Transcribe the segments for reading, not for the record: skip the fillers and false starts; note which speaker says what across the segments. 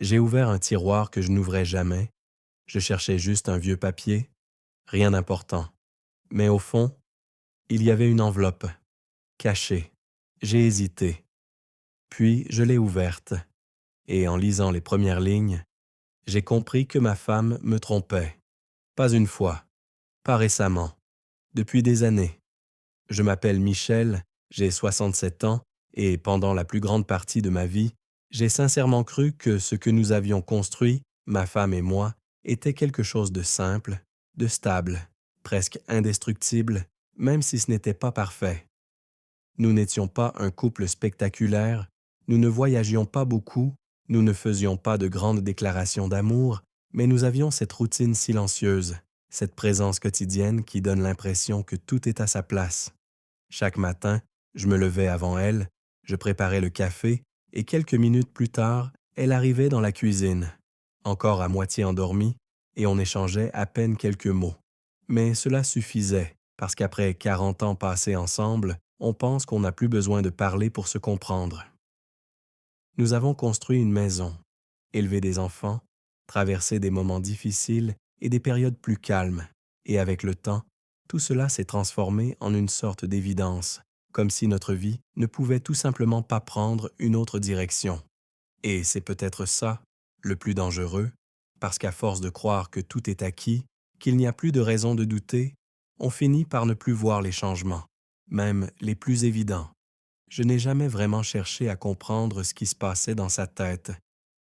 Speaker 1: J'ai ouvert un tiroir que je n'ouvrais jamais. Je cherchais juste un vieux papier, rien d'important. Mais au fond, il y avait une enveloppe, cachée. J'ai hésité. Puis je l'ai ouverte, et en lisant les premières lignes, j'ai compris que ma femme me trompait. Pas une fois, pas récemment, depuis des années. Je m'appelle Michel, j'ai 67 ans, et pendant la plus grande partie de ma vie, j'ai sincèrement cru que ce que nous avions construit, ma femme et moi, était quelque chose de simple, de stable, presque indestructible, même si ce n'était pas parfait. Nous n'étions pas un couple spectaculaire, nous ne voyagions pas beaucoup, nous ne faisions pas de grandes déclarations d'amour, mais nous avions cette routine silencieuse, cette présence quotidienne qui donne l'impression que tout est à sa place. Chaque matin, je me levais avant elle, je préparais le café, et quelques minutes plus tard, elle arrivait dans la cuisine, encore à moitié endormie, et on échangeait à peine quelques mots. Mais cela suffisait, parce qu'après 40 ans passés ensemble, on pense qu'on n'a plus besoin de parler pour se comprendre. Nous avons construit une maison, élevé des enfants, traversé des moments difficiles et des périodes plus calmes, et avec le temps, tout cela s'est transformé en une sorte d'évidence, comme si notre vie ne pouvait tout simplement pas prendre une autre direction. Et c'est peut-être ça, le plus dangereux, parce qu'à force de croire que tout est acquis, qu'il n'y a plus de raison de douter, on finit par ne plus voir les changements, même les plus évidents. Je n'ai jamais vraiment cherché à comprendre ce qui se passait dans sa tête,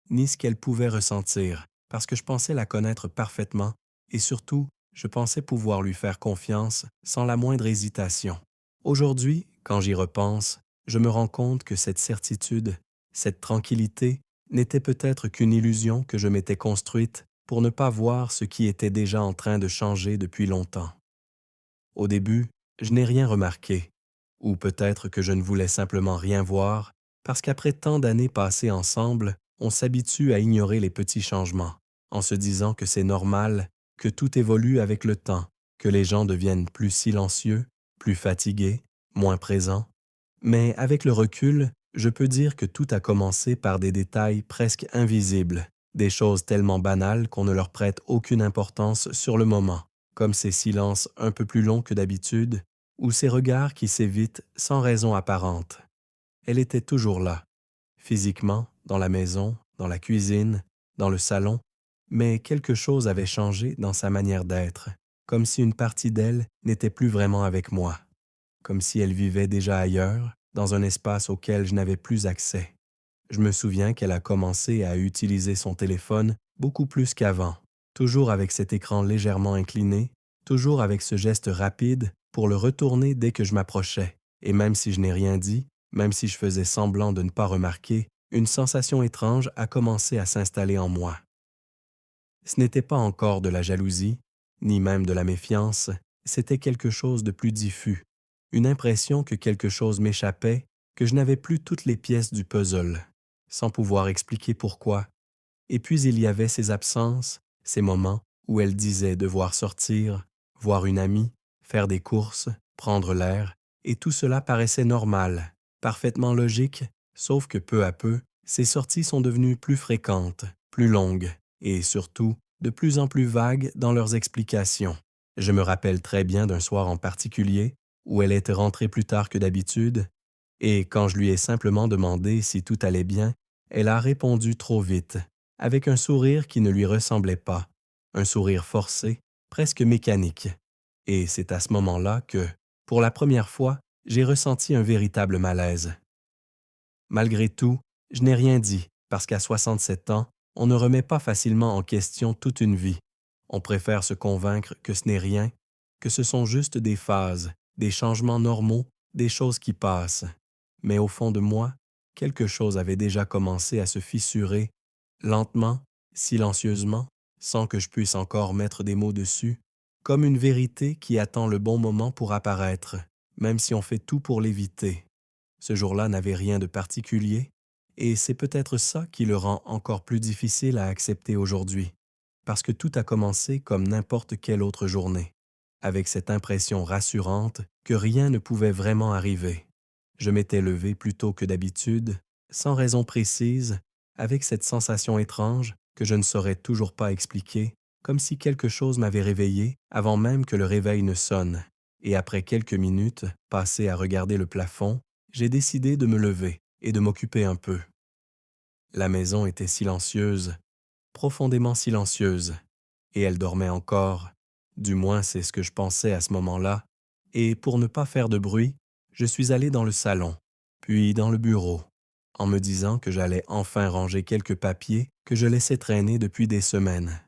Speaker 1: ni ce qu'elle pouvait ressentir, parce que je pensais la connaître parfaitement, et surtout, je pensais pouvoir lui faire confiance sans la moindre hésitation. Aujourd'hui, quand j'y repense, je me rends compte que cette certitude, cette tranquillité, n'était peut-être qu'une illusion que je m'étais construite pour ne pas voir ce qui était déjà en train de changer depuis longtemps. Au début, je n'ai rien remarqué, ou peut-être que je ne voulais simplement rien voir, parce qu'après tant d'années passées ensemble, on s'habitue à ignorer les petits changements, en se disant que c'est normal, que tout évolue avec le temps, que les gens deviennent plus silencieux, plus fatigués, moins présents. Mais avec le recul, je peux dire que tout a commencé par des détails presque invisibles, des choses tellement banales qu'on ne leur prête aucune importance sur le moment, comme ces silences un peu plus longs que d'habitude, ou ces regards qui s'évitent sans raison apparente. Elle était toujours là, physiquement, dans la maison, dans la cuisine, dans le salon, mais quelque chose avait changé dans sa manière d'être, comme si une partie d'elle n'était plus vraiment avec moi, comme si elle vivait déjà ailleurs, dans un espace auquel je n'avais plus accès. Je me souviens qu'elle a commencé à utiliser son téléphone beaucoup plus qu'avant, toujours avec cet écran légèrement incliné, toujours avec ce geste rapide pour le retourner dès que je m'approchais. Et même si je n'ai rien dit, même si je faisais semblant de ne pas remarquer, une sensation étrange a commencé à s'installer en moi. Ce n'était pas encore de la jalousie, ni même de la méfiance, c'était quelque chose de plus diffus, une impression que quelque chose m'échappait, que je n'avais plus toutes les pièces du puzzle, sans pouvoir expliquer pourquoi. Et puis il y avait ces absences, ces moments où elle disait devoir sortir, voir une amie, faire des courses, prendre l'air, et tout cela paraissait normal, parfaitement logique, sauf que peu à peu, ces sorties sont devenues plus fréquentes, plus longues, et surtout, de plus en plus vagues dans leurs explications. Je me rappelle très bien d'un soir en particulier, où elle était rentrée plus tard que d'habitude, et quand je lui ai simplement demandé si tout allait bien, elle a répondu trop vite, avec un sourire qui ne lui ressemblait pas, un sourire forcé, presque mécanique. Et c'est à ce moment-là que, pour la première fois, j'ai ressenti un véritable malaise. Malgré tout, je n'ai rien dit, parce qu'à 67 ans, on ne remet pas facilement en question toute une vie. On préfère se convaincre que ce n'est rien, que ce sont juste des phases, des changements normaux, des choses qui passent. Mais au fond de moi, quelque chose avait déjà commencé à se fissurer, lentement, silencieusement, sans que je puisse encore mettre des mots dessus, comme une vérité qui attend le bon moment pour apparaître, même si on fait tout pour l'éviter. Ce jour-là n'avait rien de particulier, et c'est peut-être ça qui le rend encore plus difficile à accepter aujourd'hui, parce que tout a commencé comme n'importe quelle autre journée, avec cette impression rassurante que rien ne pouvait vraiment arriver. Je m'étais levé plus tôt que d'habitude, sans raison précise, avec cette sensation étrange que je ne saurais toujours pas expliquer, comme si quelque chose m'avait réveillé avant même que le réveil ne sonne. Et après quelques minutes passées à regarder le plafond, j'ai décidé de me lever et de m'occuper un peu. La maison était silencieuse, profondément silencieuse, et elle dormait encore. Du moins, c'est ce que je pensais à ce moment-là. Et pour ne pas faire de bruit, je suis allé dans le salon, puis dans le bureau, en me disant que j'allais enfin ranger quelques papiers que je laissais traîner depuis des semaines.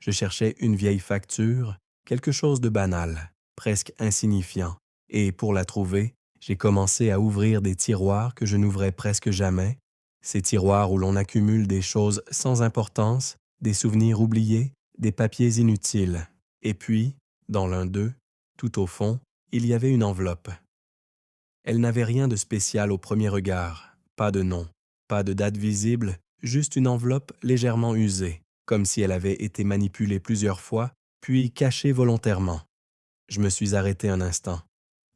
Speaker 1: Je cherchais une vieille facture, quelque chose de banal, presque insignifiant, et pour la trouver, j'ai commencé à ouvrir des tiroirs que je n'ouvrais presque jamais, ces tiroirs où l'on accumule des choses sans importance, des souvenirs oubliés, des papiers inutiles. Et puis, dans l'un d'eux, tout au fond, il y avait une enveloppe. Elle n'avait rien de spécial au premier regard, pas de nom, pas de date visible, juste une enveloppe légèrement usée, comme si elle avait été manipulée plusieurs fois, puis cachée volontairement. Je me suis arrêté un instant.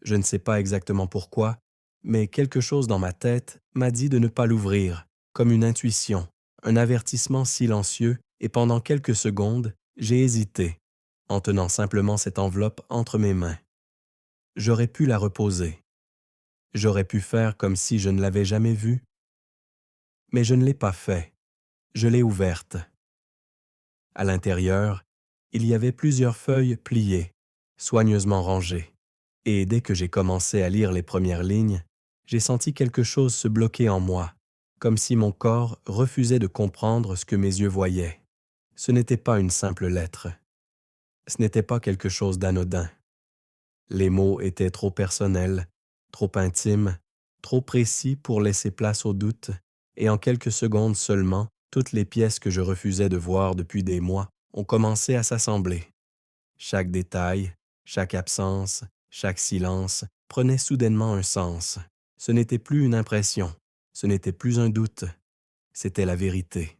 Speaker 1: Je ne sais pas exactement pourquoi, mais quelque chose dans ma tête m'a dit de ne pas l'ouvrir, comme une intuition, un avertissement silencieux, et pendant quelques secondes, j'ai hésité, en tenant simplement cette enveloppe entre mes mains. J'aurais pu la reposer. J'aurais pu faire comme si je ne l'avais jamais vue, mais je ne l'ai pas fait. Je l'ai ouverte. À l'intérieur, il y avait plusieurs feuilles pliées, soigneusement rangées, et dès que j'ai commencé à lire les premières lignes, j'ai senti quelque chose se bloquer en moi, comme si mon corps refusait de comprendre ce que mes yeux voyaient. Ce n'était pas une simple lettre. Ce n'était pas quelque chose d'anodin. Les mots étaient trop personnels, trop intimes, trop précis pour laisser place au doute, et en quelques secondes seulement, toutes les pièces que je refusais de voir depuis des mois ont commencé à s'assembler. Chaque détail, chaque absence, chaque silence prenait soudainement un sens. Ce n'était plus une impression, ce n'était plus un doute, c'était la vérité.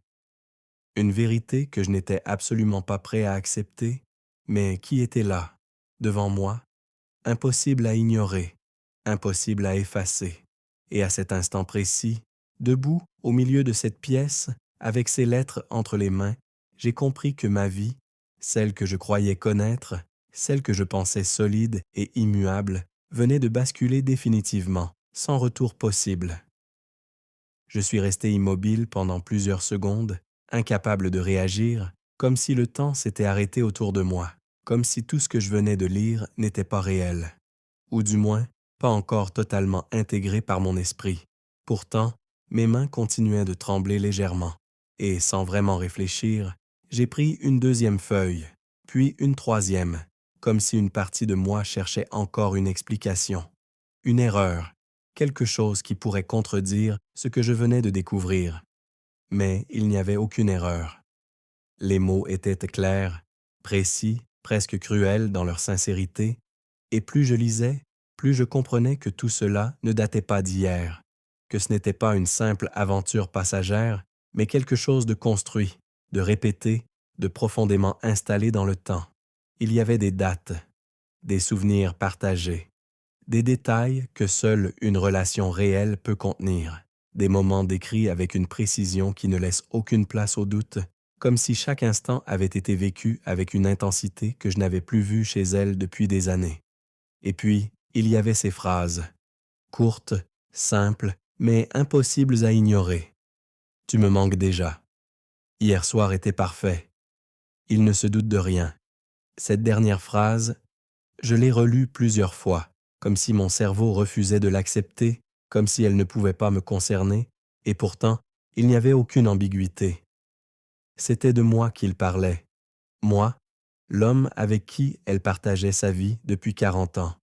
Speaker 1: Une vérité que je n'étais absolument pas prêt à accepter, mais qui était là, devant moi, impossible à ignorer, impossible à effacer. Et à cet instant précis, debout au milieu de cette pièce, avec ces lettres entre les mains, j'ai compris que ma vie, celle que je croyais connaître, celle que je pensais solide et immuable, venait de basculer définitivement, sans retour possible. Je suis resté immobile pendant plusieurs secondes, incapable de réagir, comme si le temps s'était arrêté autour de moi, comme si tout ce que je venais de lire n'était pas réel, ou du moins pas encore totalement intégré par mon esprit. Pourtant, mes mains continuaient de trembler légèrement, et sans vraiment réfléchir, j'ai pris une deuxième feuille, puis une troisième, comme si une partie de moi cherchait encore une explication, une erreur, quelque chose qui pourrait contredire ce que je venais de découvrir. Mais il n'y avait aucune erreur. Les mots étaient clairs, précis, presque cruels dans leur sincérité, et plus je lisais, plus je comprenais que tout cela ne datait pas d'hier, que ce n'était pas une simple aventure passagère, mais quelque chose de construit, de répété, de profondément installé dans le temps. Il y avait des dates, des souvenirs partagés, des détails que seule une relation réelle peut contenir, des moments décrits avec une précision qui ne laisse aucune place au doute, comme si chaque instant avait été vécu avec une intensité que je n'avais plus vue chez elle depuis des années. Et puis, il y avait ces phrases, courtes, simples, mais impossibles à ignorer. Tu me manques déjà. Hier soir était parfait. Il ne se doute de rien. Cette dernière phrase, je l'ai relue plusieurs fois, comme si mon cerveau refusait de l'accepter, comme si elle ne pouvait pas me concerner, et pourtant, il n'y avait aucune ambiguïté. C'était de moi qu'il parlait. Moi, l'homme avec qui elle partageait sa vie depuis 40 ans.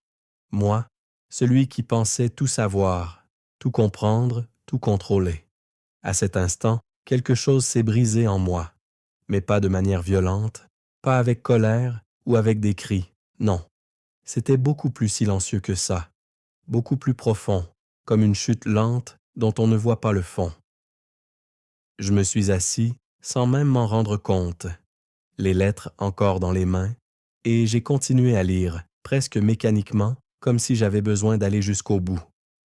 Speaker 1: Moi, celui qui pensait tout savoir, tout comprendre, tout contrôler. À cet instant, quelque chose s'est brisé en moi, mais pas de manière violente, pas avec colère ou avec des cris, non. C'était beaucoup plus silencieux que ça, beaucoup plus profond, comme une chute lente dont on ne voit pas le fond. Je me suis assis sans même m'en rendre compte, les lettres encore dans les mains, et j'ai continué à lire, presque mécaniquement, comme si j'avais besoin d'aller jusqu'au bout,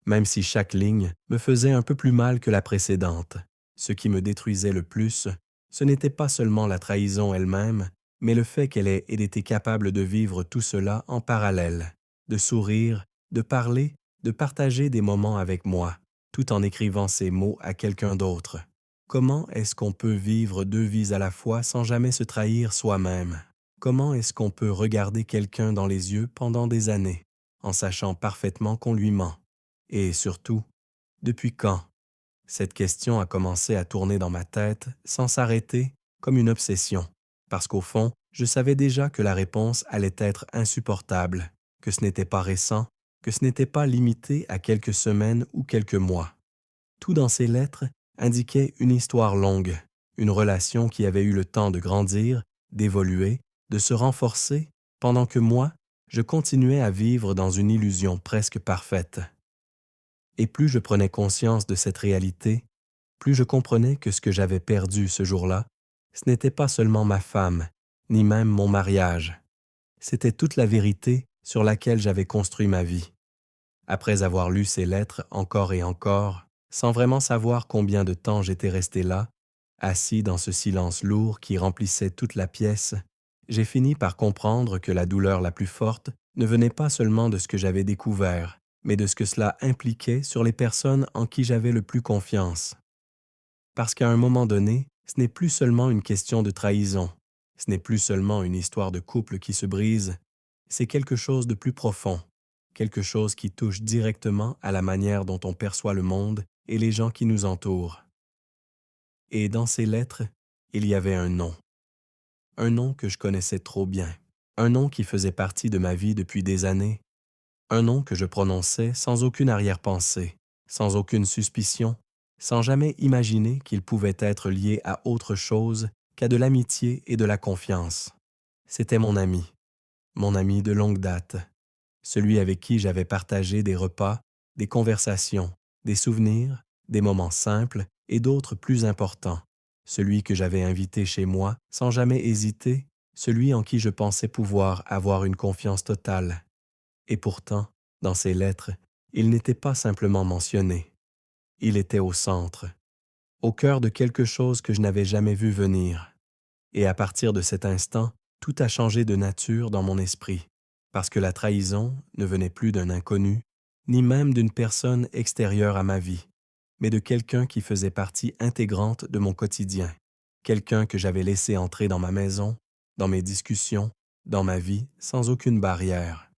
Speaker 1: même si chaque ligne me faisait un peu plus mal que la précédente. Ce qui me détruisait le plus, ce n'était pas seulement la trahison elle-même, mais le fait qu'elle ait été capable de vivre tout cela en parallèle, de sourire, de parler, de partager des moments avec moi, tout en écrivant ces mots à quelqu'un d'autre. Comment est-ce qu'on peut vivre deux vies à la fois sans jamais se trahir soi-même? Comment est-ce qu'on peut regarder quelqu'un dans les yeux pendant des années, en sachant parfaitement qu'on lui ment? Et surtout, depuis quand? Cette question a commencé à tourner dans ma tête sans s'arrêter, comme une obsession, parce qu'au fond, je savais déjà que la réponse allait être insupportable, que ce n'était pas récent, que ce n'était pas limité à quelques semaines ou quelques mois. Tout dans ces lettres indiquait une histoire longue, une relation qui avait eu le temps de grandir, d'évoluer, de se renforcer, pendant que moi, je continuais à vivre dans une illusion presque parfaite. Et plus je prenais conscience de cette réalité, plus je comprenais que ce que j'avais perdu ce jour-là, ce n'était pas seulement ma femme, ni même mon mariage. C'était toute la vérité sur laquelle j'avais construit ma vie. Après avoir lu ces lettres encore et encore, sans vraiment savoir combien de temps j'étais resté là, assis dans ce silence lourd qui remplissait toute la pièce, j'ai fini par comprendre que la douleur la plus forte ne venait pas seulement de ce que j'avais découvert, mais de ce que cela impliquait sur les personnes en qui j'avais le plus confiance. Parce qu'à un moment donné, ce n'est plus seulement une question de trahison, ce n'est plus seulement une histoire de couple qui se brise, c'est quelque chose de plus profond, quelque chose qui touche directement à la manière dont on perçoit le monde et les gens qui nous entourent. Et dans ces lettres, il y avait un nom que je connaissais trop bien, un nom qui faisait partie de ma vie depuis des années, un nom que je prononçais sans aucune arrière-pensée, sans aucune suspicion, sans jamais imaginer qu'il pouvait être lié à autre chose qu'à de l'amitié et de la confiance. C'était mon ami de longue date, celui avec qui j'avais partagé des repas, des conversations, des souvenirs, des moments simples et d'autres plus importants, celui que j'avais invité chez moi sans jamais hésiter, celui en qui je pensais pouvoir avoir une confiance totale. Et pourtant, dans ces lettres, il n'était pas simplement mentionné. Il était au centre, au cœur de quelque chose que je n'avais jamais vu venir. Et à partir de cet instant, tout a changé de nature dans mon esprit, parce que la trahison ne venait plus d'un inconnu, ni même d'une personne extérieure à ma vie, mais de quelqu'un qui faisait partie intégrante de mon quotidien, quelqu'un que j'avais laissé entrer dans ma maison, dans mes discussions, dans ma vie, sans aucune barrière.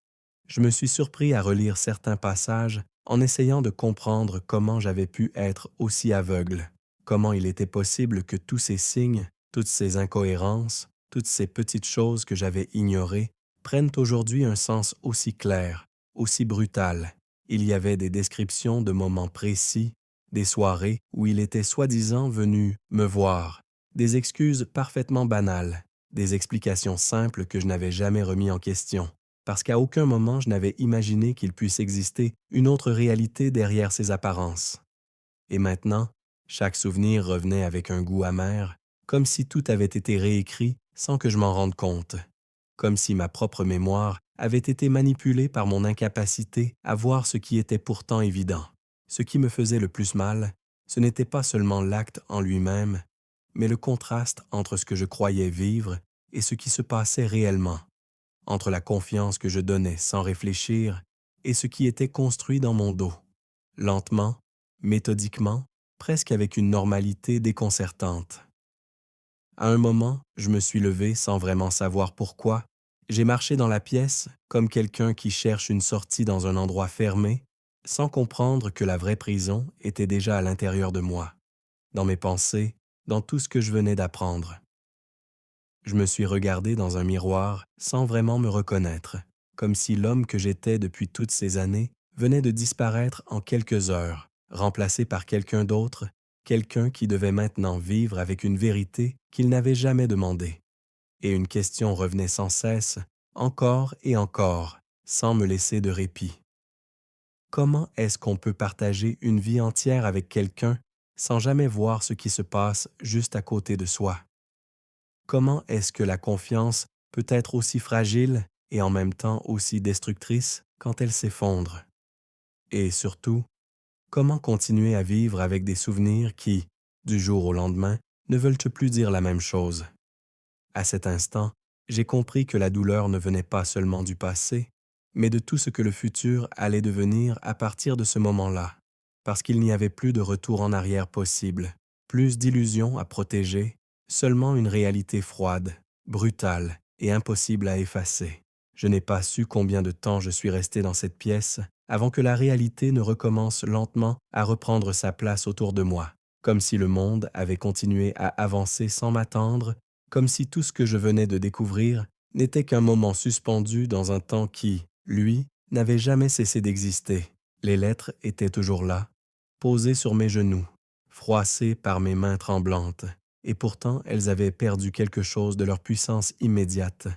Speaker 1: Je me suis surpris à relire certains passages en essayant de comprendre comment j'avais pu être aussi aveugle, comment il était possible que tous ces signes, toutes ces incohérences, toutes ces petites choses que j'avais ignorées prennent aujourd'hui un sens aussi clair, aussi brutal. Il y avait des descriptions de moments précis, des soirées où il était soi-disant venu me voir, des excuses parfaitement banales, des explications simples que je n'avais jamais remis en question, parce qu'à aucun moment je n'avais imaginé qu'il puisse exister une autre réalité derrière ces apparences. Et maintenant, chaque souvenir revenait avec un goût amer, comme si tout avait été réécrit sans que je m'en rende compte, comme si ma propre mémoire avait été manipulée par mon incapacité à voir ce qui était pourtant évident. Ce qui me faisait le plus mal, ce n'était pas seulement l'acte en lui-même, mais le contraste entre ce que je croyais vivre et ce qui se passait réellement, entre la confiance que je donnais sans réfléchir et ce qui était construit dans mon dos, lentement, méthodiquement, presque avec une normalité déconcertante. À un moment, je me suis levé sans vraiment savoir pourquoi. J'ai marché dans la pièce comme quelqu'un qui cherche une sortie dans un endroit fermé, sans comprendre que la vraie prison était déjà à l'intérieur de moi, dans mes pensées, dans tout ce que je venais d'apprendre. Je me suis regardé dans un miroir sans vraiment me reconnaître, comme si l'homme que j'étais depuis toutes ces années venait de disparaître en quelques heures, remplacé par quelqu'un d'autre, quelqu'un qui devait maintenant vivre avec une vérité qu'il n'avait jamais demandée. Et une question revenait sans cesse, encore et encore, sans me laisser de répit. Comment est-ce qu'on peut partager une vie entière avec quelqu'un sans jamais voir ce qui se passe juste à côté de soi? Comment est-ce que la confiance peut être aussi fragile et en même temps aussi destructrice quand elle s'effondre? Et surtout, comment continuer à vivre avec des souvenirs qui, du jour au lendemain, ne veulent plus dire la même chose. À cet instant, j'ai compris que la douleur ne venait pas seulement du passé, mais de tout ce que le futur allait devenir à partir de ce moment-là, parce qu'il n'y avait plus de retour en arrière possible, plus d'illusions à protéger, seulement une réalité froide, brutale et impossible à effacer. Je n'ai pas su combien de temps je suis resté dans cette pièce avant que la réalité ne recommence lentement à reprendre sa place autour de moi, comme si le monde avait continué à avancer sans m'attendre, comme si tout ce que je venais de découvrir n'était qu'un moment suspendu dans un temps qui, lui, n'avait jamais cessé d'exister. Les lettres étaient toujours là, posées sur mes genoux, froissées par mes mains tremblantes, et pourtant elles avaient perdu quelque chose de leur puissance immédiate,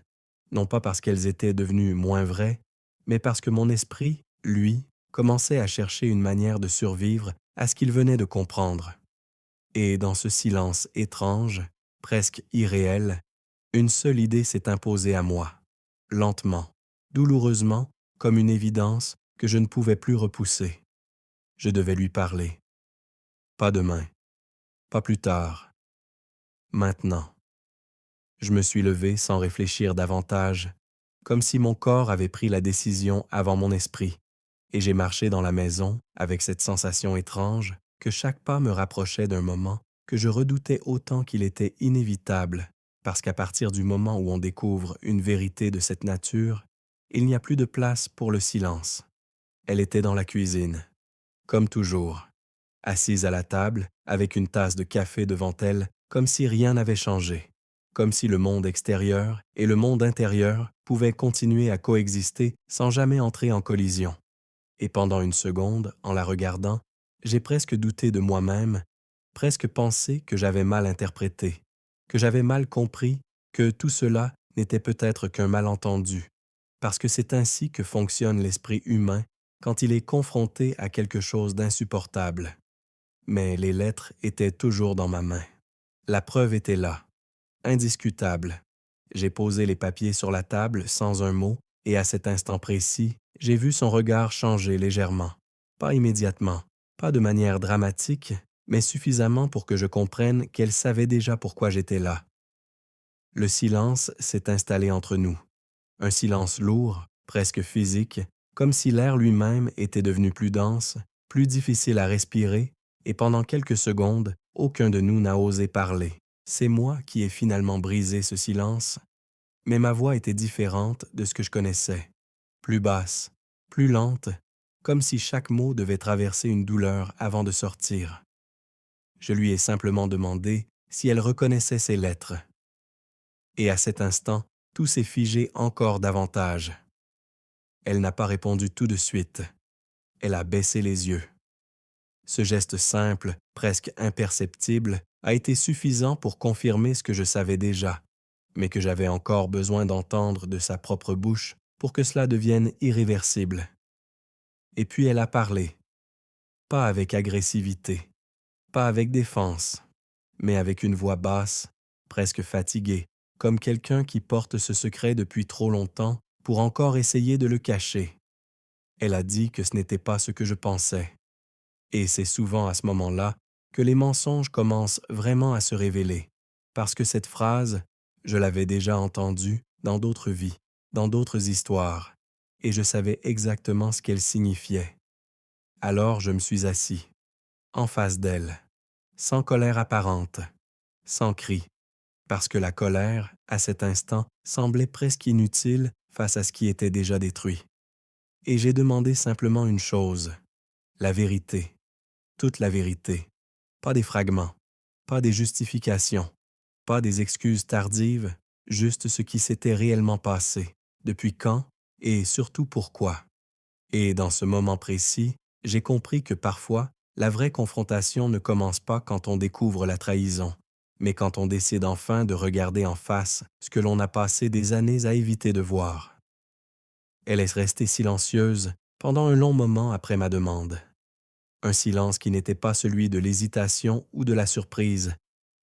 Speaker 1: non pas parce qu'elles étaient devenues moins vraies, mais parce que mon esprit, lui, commençait à chercher une manière de survivre à ce qu'il venait de comprendre. Et dans ce silence étrange, presque irréel, une seule idée s'est imposée à moi, lentement, douloureusement, comme une évidence que je ne pouvais plus repousser. Je devais lui parler. Pas demain, pas plus tard, maintenant. Je me suis levé sans réfléchir davantage, comme si mon corps avait pris la décision avant mon esprit, et j'ai marché dans la maison avec cette sensation étrange que chaque pas me rapprochait d'un moment que je redoutais autant qu'il était inévitable, parce qu'à partir du moment où on découvre une vérité de cette nature, il n'y a plus de place pour le silence. Elle était dans la cuisine, comme toujours, assise à la table, avec une tasse de café devant elle, comme si rien n'avait changé, comme si le monde extérieur et le monde intérieur pouvaient continuer à coexister sans jamais entrer en collision. Et pendant une seconde, en la regardant, j'ai presque douté de moi-même, presque pensé que j'avais mal interprété, que j'avais mal compris, que tout cela n'était peut-être qu'un malentendu, parce que c'est ainsi que fonctionne l'esprit humain quand il est confronté à quelque chose d'insupportable. Mais les lettres étaient toujours dans ma main. La preuve était là, indiscutable. J'ai posé les papiers sur la table sans un mot, et à cet instant précis, j'ai vu son regard changer légèrement. Pas immédiatement, pas de manière dramatique, mais suffisamment pour que je comprenne qu'elle savait déjà pourquoi j'étais là. Le silence s'est installé entre nous. Un silence lourd, presque physique, comme si l'air lui-même était devenu plus dense, plus difficile à respirer, et pendant quelques secondes, aucun de nous n'a osé parler. C'est moi qui ai finalement brisé ce silence, mais ma voix était différente de ce que je connaissais, plus basse, plus lente, comme si chaque mot devait traverser une douleur avant de sortir. Je lui ai simplement demandé si elle reconnaissait ses lettres. Et à cet instant, tout s'est figé encore davantage. Elle n'a pas répondu tout de suite. Elle a baissé les yeux. Ce geste simple, presque imperceptible, a été suffisant pour confirmer ce que je savais déjà, mais que j'avais encore besoin d'entendre de sa propre bouche pour que cela devienne irréversible. Et puis elle a parlé, pas avec agressivité, pas avec défense, mais avec une voix basse, presque fatiguée, comme quelqu'un qui porte ce secret depuis trop longtemps pour encore essayer de le cacher. Elle a dit que ce n'était pas ce que je pensais. Et c'est souvent à ce moment-là que les mensonges commencent vraiment à se révéler, parce que cette phrase, je l'avais déjà entendue dans d'autres vies, dans d'autres histoires, et je savais exactement ce qu'elle signifiait. Alors je me suis assis, en face d'elle, sans colère apparente, sans cri, parce que la colère, à cet instant, semblait presque inutile face à ce qui était déjà détruit. Et j'ai demandé simplement une chose, la vérité. Toute la vérité, pas des fragments, pas des justifications, pas des excuses tardives, juste ce qui s'était réellement passé, depuis quand et surtout pourquoi. Et dans ce moment précis, j'ai compris que parfois, la vraie confrontation ne commence pas quand on découvre la trahison, mais quand on décide enfin de regarder en face ce que l'on a passé des années à éviter de voir. Elle est restée silencieuse pendant un long moment après ma demande. Un silence qui n'était pas celui de l'hésitation ou de la surprise,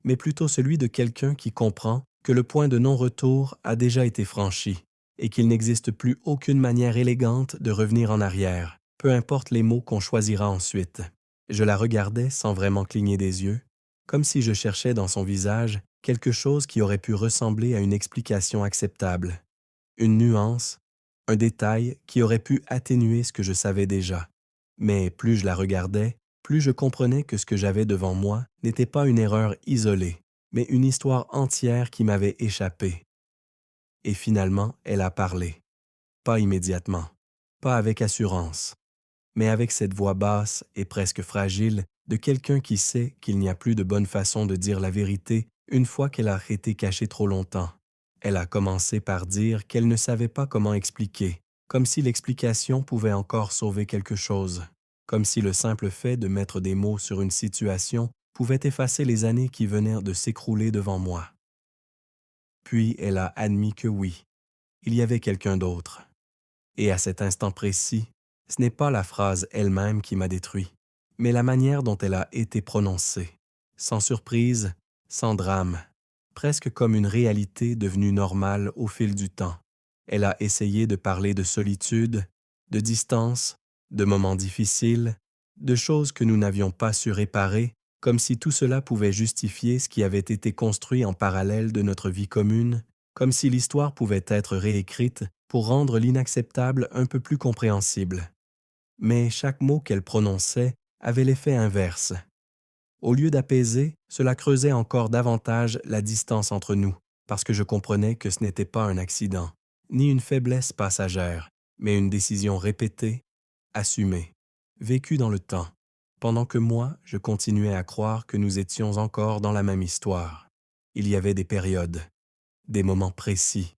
Speaker 1: mais plutôt celui de quelqu'un qui comprend que le point de non-retour a déjà été franchi et qu'il n'existe plus aucune manière élégante de revenir en arrière, peu importe les mots qu'on choisira ensuite. Je la regardais sans vraiment cligner des yeux, comme si je cherchais dans son visage quelque chose qui aurait pu ressembler à une explication acceptable, une nuance, un détail qui aurait pu atténuer ce que je savais déjà. Mais plus je la regardais, plus je comprenais que ce que j'avais devant moi n'était pas une erreur isolée, mais une histoire entière qui m'avait échappé. Et finalement, elle a parlé. Pas immédiatement, pas avec assurance, mais avec cette voix basse et presque fragile de quelqu'un qui sait qu'il n'y a plus de bonne façon de dire la vérité une fois qu'elle a été cachée trop longtemps. Elle a commencé par dire qu'elle ne savait pas comment expliquer, comme si l'explication pouvait encore sauver quelque chose, comme si le simple fait de mettre des mots sur une situation pouvait effacer les années qui venaient de s'écrouler devant moi. Puis elle a admis que oui, il y avait quelqu'un d'autre. Et à cet instant précis, ce n'est pas la phrase elle-même qui m'a détruit, mais la manière dont elle a été prononcée, sans surprise, sans drame, presque comme une réalité devenue normale au fil du temps. Elle a essayé de parler de solitude, de distance, de moments difficiles, de choses que nous n'avions pas su réparer, comme si tout cela pouvait justifier ce qui avait été construit en parallèle de notre vie commune, comme si l'histoire pouvait être réécrite pour rendre l'inacceptable un peu plus compréhensible. Mais chaque mot qu'elle prononçait avait l'effet inverse. Au lieu d'apaiser, cela creusait encore davantage la distance entre nous, parce que je comprenais que ce n'était pas un accident, ni une faiblesse passagère, mais une décision répétée, assumée, vécue dans le temps, pendant que moi, je continuais à croire que nous étions encore dans la même histoire. Il y avait des périodes, des moments précis,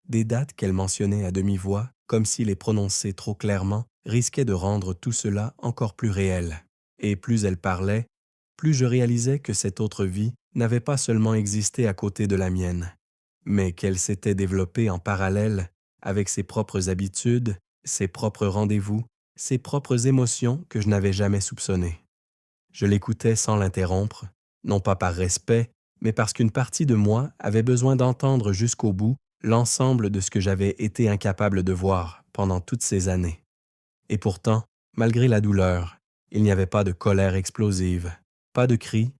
Speaker 1: des dates qu'elle mentionnait à demi-voix, comme si les prononcer trop clairement risquait de rendre tout cela encore plus réel. Et plus elle parlait, plus je réalisais que cette autre vie n'avait pas seulement existé à côté de la mienne, mais qu'elle s'était développée en parallèle avec ses propres habitudes, ses propres rendez-vous, ses propres émotions que je n'avais jamais soupçonnées. Je l'écoutais sans l'interrompre, non pas par respect, mais parce qu'une partie de moi avait besoin d'entendre jusqu'au bout l'ensemble de ce que j'avais été incapable de voir pendant toutes ces années. Et pourtant, malgré la douleur, il n'y avait pas de colère explosive, pas de cris,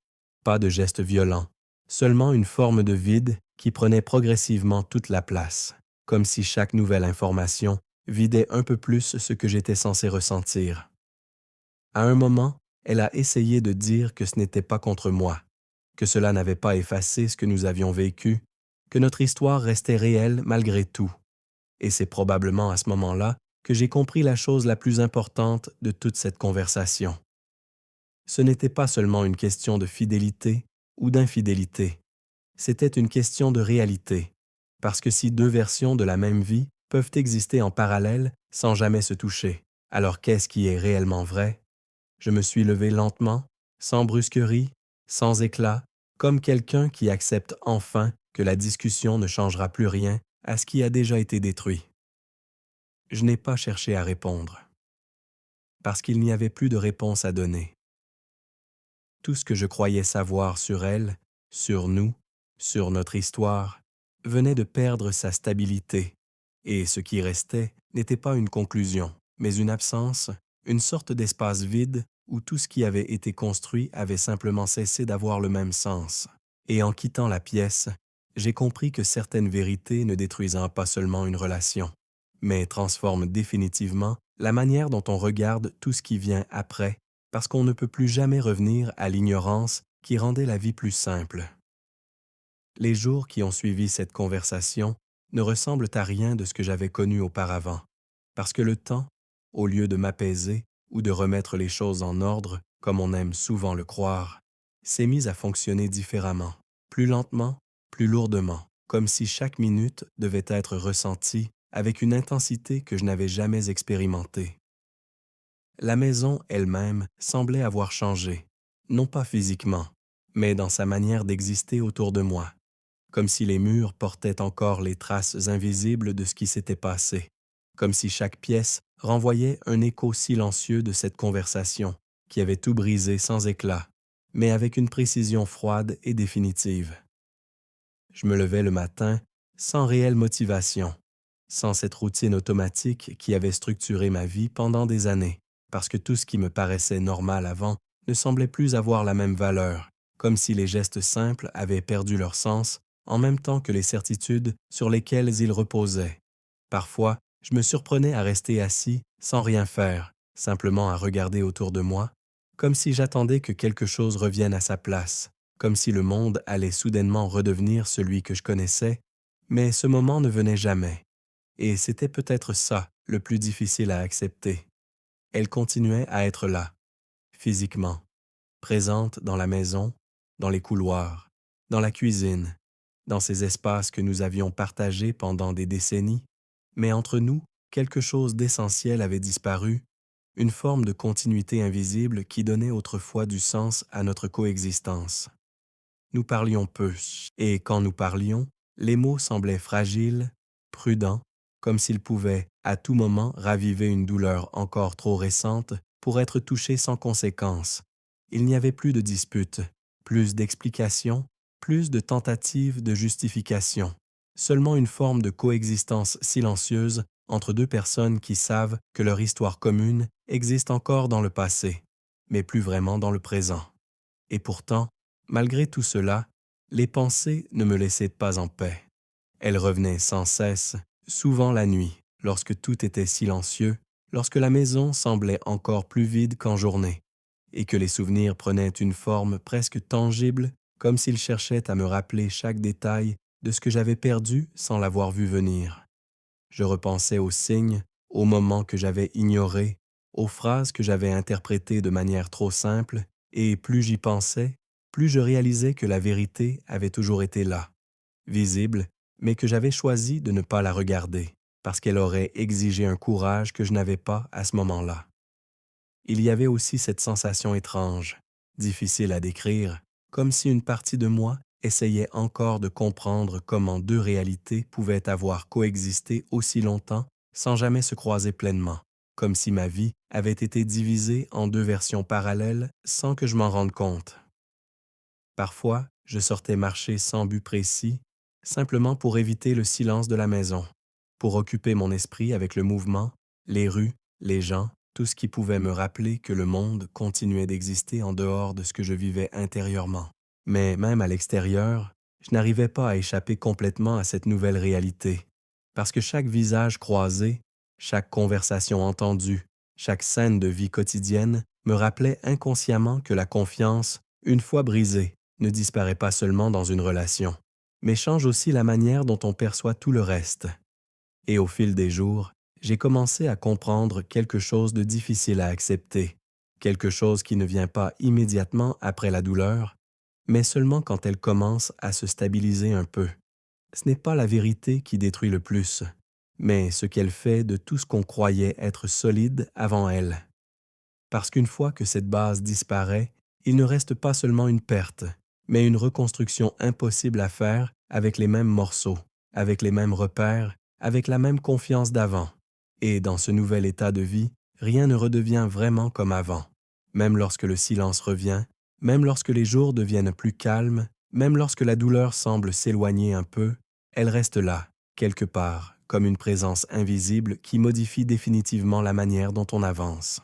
Speaker 1: pas de gestes violents, seulement une forme de vide qui prenait progressivement toute la place, comme si chaque nouvelle information vidait un peu plus ce que j'étais censé ressentir. À un moment, elle a essayé de dire que ce n'était pas contre moi, que cela n'avait pas effacé ce que nous avions vécu, que notre histoire restait réelle malgré tout. Et c'est probablement à ce moment-là que j'ai compris la chose la plus importante de toute cette conversation. Ce n'était pas seulement une question de fidélité ou d'infidélité, c'était une question de réalité, parce que si deux versions de la même vie peuvent exister en parallèle sans jamais se toucher, alors qu'est-ce qui est réellement vrai? Je me suis levé lentement, sans brusquerie, sans éclat, comme quelqu'un qui accepte enfin que la discussion ne changera plus rien à ce qui a déjà été détruit. Je n'ai pas cherché à répondre, parce qu'il n'y avait plus de réponse à donner. Tout ce que je croyais savoir sur elle, sur nous, sur notre histoire, venait de perdre sa stabilité, et ce qui restait n'était pas une conclusion, mais une absence, une sorte d'espace vide où tout ce qui avait été construit avait simplement cessé d'avoir le même sens. Et en quittant la pièce, j'ai compris que certaines vérités ne détruisant pas seulement une relation, mais transforment définitivement la manière dont on regarde tout ce qui vient après, parce qu'on ne peut plus jamais revenir à l'ignorance qui rendait la vie plus simple. Les jours qui ont suivi cette conversation ne ressemblent à rien de ce que j'avais connu auparavant, parce que le temps, au lieu de m'apaiser ou de remettre les choses en ordre, comme on aime souvent le croire, s'est mis à fonctionner différemment, plus lentement, plus lourdement, comme si chaque minute devait être ressentie avec une intensité que je n'avais jamais expérimentée. La maison elle-même semblait avoir changé, non pas physiquement, mais dans sa manière d'exister autour de moi, comme si les murs portaient encore les traces invisibles de ce qui s'était passé, comme si chaque pièce renvoyait un écho silencieux de cette conversation qui avait tout brisé sans éclat, mais avec une précision froide et définitive. Je me levais le matin sans réelle motivation, sans cette routine automatique qui avait structuré ma vie pendant des années, parce que tout ce qui me paraissait normal avant ne semblait plus avoir la même valeur, comme si les gestes simples avaient perdu leur sens, en même temps que les certitudes sur lesquelles ils reposaient. Parfois, je me surprenais à rester assis sans rien faire, simplement à regarder autour de moi, comme si j'attendais que quelque chose revienne à sa place, comme si le monde allait soudainement redevenir celui que je connaissais, mais ce moment ne venait jamais. Et c'était peut-être ça le plus difficile à accepter. Elle continuait à être là, physiquement, présente dans la maison, dans les couloirs, dans la cuisine, dans ces espaces que nous avions partagés pendant des décennies, mais entre nous, quelque chose d'essentiel avait disparu, une forme de continuité invisible qui donnait autrefois du sens à notre coexistence. Nous parlions peu, et quand nous parlions, les mots semblaient fragiles, prudents, comme s'ils pouvaient, à tout moment, raviver une douleur encore trop récente pour être touchée sans conséquence. Il n'y avait plus de disputes, plus d'explications, plus de tentatives de justification. Seulement une forme de coexistence silencieuse entre deux personnes qui savent que leur histoire commune existe encore dans le passé, mais plus vraiment dans le présent. Et pourtant, malgré tout cela, les pensées ne me laissaient pas en paix. Elles revenaient sans cesse, souvent la nuit, lorsque tout était silencieux, lorsque la maison semblait encore plus vide qu'en journée, et que les souvenirs prenaient une forme presque tangible, comme s'ils cherchaient à me rappeler chaque détail de ce que j'avais perdu sans l'avoir vu venir. Je repensais aux signes, aux moments que j'avais ignorés, aux phrases que j'avais interprétées de manière trop simple, et plus j'y pensais, plus je réalisais que la vérité avait toujours été là, visible, mais que j'avais choisi de ne pas la regarder, parce qu'elle aurait exigé un courage que je n'avais pas à ce moment-là. Il y avait aussi cette sensation étrange, difficile à décrire, comme si une partie de moi essayait encore de comprendre comment deux réalités pouvaient avoir coexisté aussi longtemps sans jamais se croiser pleinement, comme si ma vie avait été divisée en deux versions parallèles sans que je m'en rende compte. Parfois, je sortais marcher sans but précis, simplement pour éviter le silence de la maison, pour occuper mon esprit avec le mouvement, les rues, les gens, tout ce qui pouvait me rappeler que le monde continuait d'exister en dehors de ce que je vivais intérieurement. Mais même à l'extérieur, je n'arrivais pas à échapper complètement à cette nouvelle réalité, parce que chaque visage croisé, chaque conversation entendue, chaque scène de vie quotidienne me rappelait inconsciemment que la confiance, une fois brisée, ne disparaît pas seulement dans une relation, mais change aussi la manière dont on perçoit tout le reste. Et au fil des jours, j'ai commencé à comprendre quelque chose de difficile à accepter, quelque chose qui ne vient pas immédiatement après la douleur, mais seulement quand elle commence à se stabiliser un peu. Ce n'est pas la vérité qui détruit le plus, mais ce qu'elle fait de tout ce qu'on croyait être solide avant elle. Parce qu'une fois que cette base disparaît, il ne reste pas seulement une perte, mais une reconstruction impossible à faire avec les mêmes morceaux, avec les mêmes repères, avec la même confiance d'avant. Et dans ce nouvel état de vie, rien ne redevient vraiment comme avant. Même lorsque le silence revient, même lorsque les jours deviennent plus calmes, même lorsque la douleur semble s'éloigner un peu, elle reste là, quelque part, comme une présence invisible qui modifie définitivement la manière dont on avance.